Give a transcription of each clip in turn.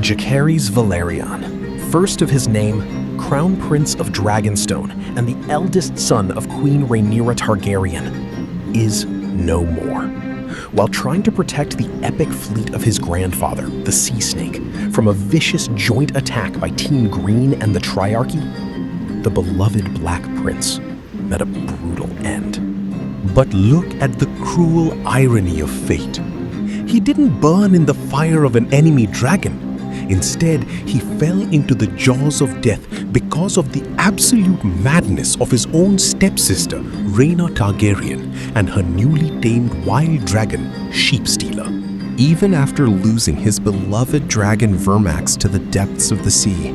Jacaerys Velaryon, first of his name, Crown Prince of Dragonstone and the eldest son of Queen Rhaenyra Targaryen, is no more. While trying to protect the epic fleet of his grandfather, the Sea Snake, from a vicious joint attack by Team Green and the Triarchy, the beloved Black Prince met a brutal end. But look at the cruel irony of fate. He didn't burn in the fire of an enemy dragon. Instead, he fell into the jaws of death because of the absolute madness of his own stepsister, Rhaena Targaryen, and her newly tamed wild dragon, Sheepstealer. Even after losing his beloved dragon Vermax to the depths of the sea,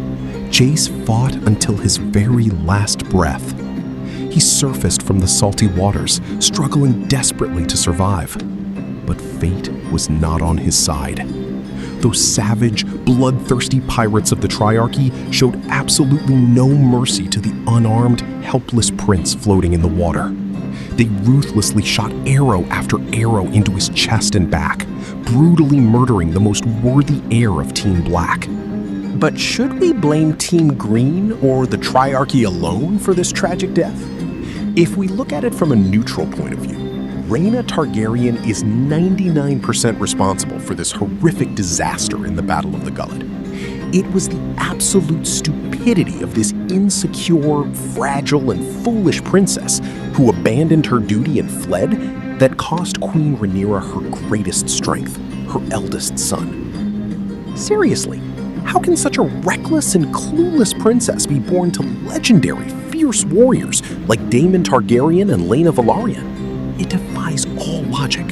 Jace fought until his very last breath. He surfaced from the salty waters, struggling desperately to survive. But fate was not on his side. Those savage, bloodthirsty pirates of the Triarchy showed absolutely no mercy to the unarmed, helpless prince floating in the water. They ruthlessly shot arrow after arrow into his chest and back, brutally murdering the most worthy heir of Team Black. But should we blame Team Green or the Triarchy alone for this tragic death? If we look at it from a neutral point of view, Rhaena Targaryen is 99% responsible for this horrific disaster in the Battle of the Gullet. It was the absolute stupidity of this insecure, fragile, and foolish princess who abandoned her duty and fled that cost Queen Rhaenyra her greatest strength, her eldest son. Seriously, how can such a reckless and clueless princess be born to legendary, fierce warriors like Daemon Targaryen and Laena Velaryon? It defies all logic.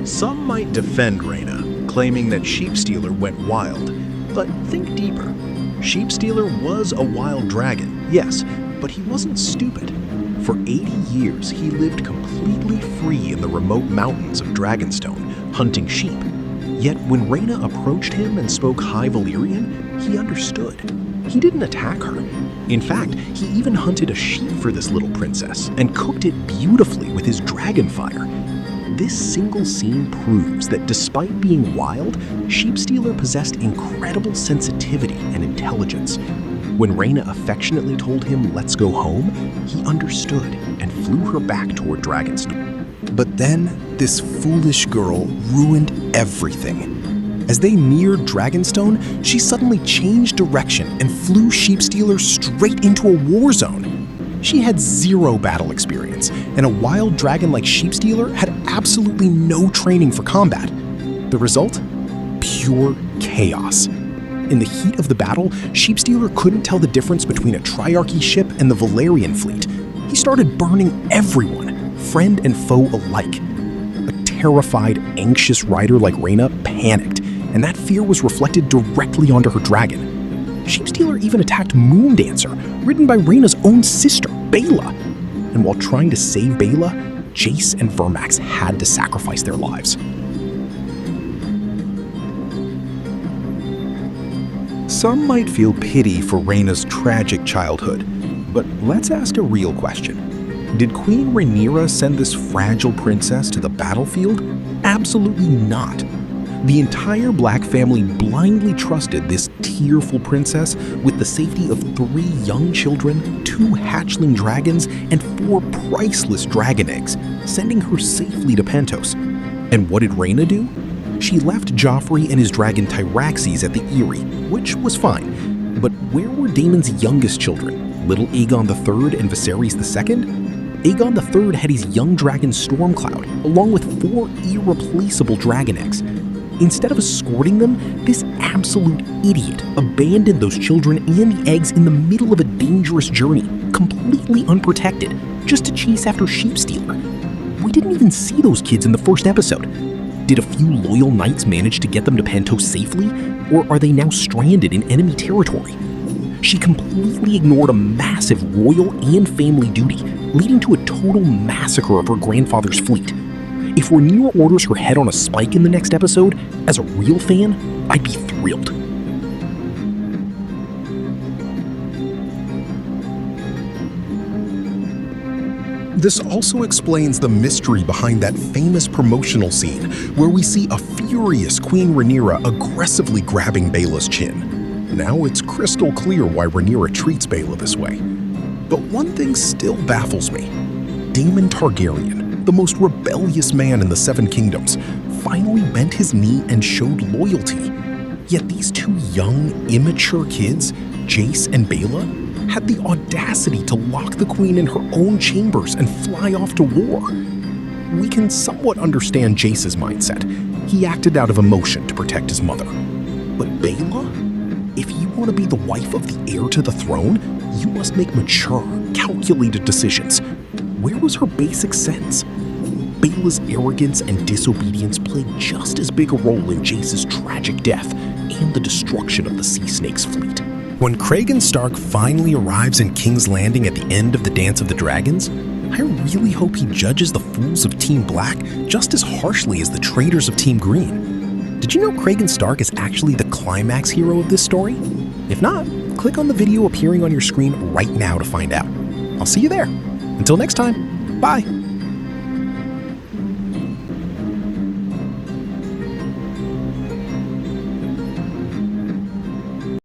Some might defend Rhaena, claiming that Sheepstealer went wild. But think deeper. Sheepstealer was a wild dragon, yes, but he wasn't stupid. For 80 years, he lived completely free in the remote mountains of Dragonstone, hunting sheep. Yet when Rhaena approached him and spoke High Valyrian, he understood. He didn't attack her. In fact, he even hunted a sheep for this little princess and cooked it beautifully with his dragon fire. This single scene proves that despite being wild, Sheepstealer possessed incredible sensitivity and intelligence. When Rhaena affectionately told him, "Let's go home," he understood and flew her back toward Dragonstone. But then, this foolish girl ruined everything. As they neared Dragonstone, she suddenly changed direction and flew Sheepstealer straight into a war zone. She had zero battle experience, and a wild dragon like Sheepstealer had absolutely no training for combat. The result? Pure chaos. In the heat of the battle, Sheepstealer couldn't tell the difference between a Triarchy ship and the Velaryon fleet. He started burning everyone, friend and foe alike. A terrified, anxious rider like Rhaena panicked, and that fear was reflected directly onto her dragon. Sheepstealer even attacked Moondancer, ridden by Rhaena's own sister, Baela. And while trying to save Baela, Jace and Vermax had to sacrifice their lives. Some might feel pity for Rhaena's tragic childhood, but let's ask a real question. Did Queen Rhaenyra send this fragile princess to the battlefield? Absolutely not. The entire Black family blindly trusted this tearful princess with the safety of 3 young children, 2 hatchling dragons, and 4 priceless dragon eggs, sending her safely to Pentos. And what did Rhaena do? She left Joffrey and his dragon Tyraxes at the Eyrie, which was fine. But where were Daemon's youngest children, little Aegon III and Viserys II? Aegon III had his young dragon Stormcloud, along with 4 irreplaceable dragon eggs. Instead of escorting them, this absolute idiot abandoned those children and the eggs in the middle of a dangerous journey, completely unprotected, just to chase after Sheepstealer. We didn't even see those kids in the first episode. Did a few loyal knights manage to get them to Pentos safely, or are they now stranded in enemy territory? She completely ignored a massive royal and family duty, leading to a total massacre of her grandfather's fleet. If Rhaenyra orders her head on a spike in the next episode, as a real fan, I'd be thrilled. This also explains the mystery behind that famous promotional scene where we see a furious Queen Rhaenyra aggressively grabbing Baela's chin. Now it's crystal clear why Rhaenyra treats Baela this way. But one thing still baffles me. Daemon Targaryen, the most rebellious man in the Seven Kingdoms, finally bent his knee and showed loyalty. Yet these two young, immature kids, Jace and Baela, had the audacity to lock the queen in her own chambers and fly off to war. We can somewhat understand Jace's mindset. He acted out of emotion to protect his mother. But Baela? If you want to be the wife of the heir to the throne, you must make mature, calculated decisions. Where was her basic sense? Baela's arrogance and disobedience played just as big a role in Jace's tragic death and the destruction of the Sea Snake's fleet. When Cregan Stark finally arrives in King's Landing at the end of the Dance of the Dragons, I really hope he judges the fools of Team Black just as harshly as the traitors of Team Green. Did you know Cregan Stark is actually the climax hero of this story? If not, click on the video appearing on your screen right now to find out. I'll see you there. Until next time, bye!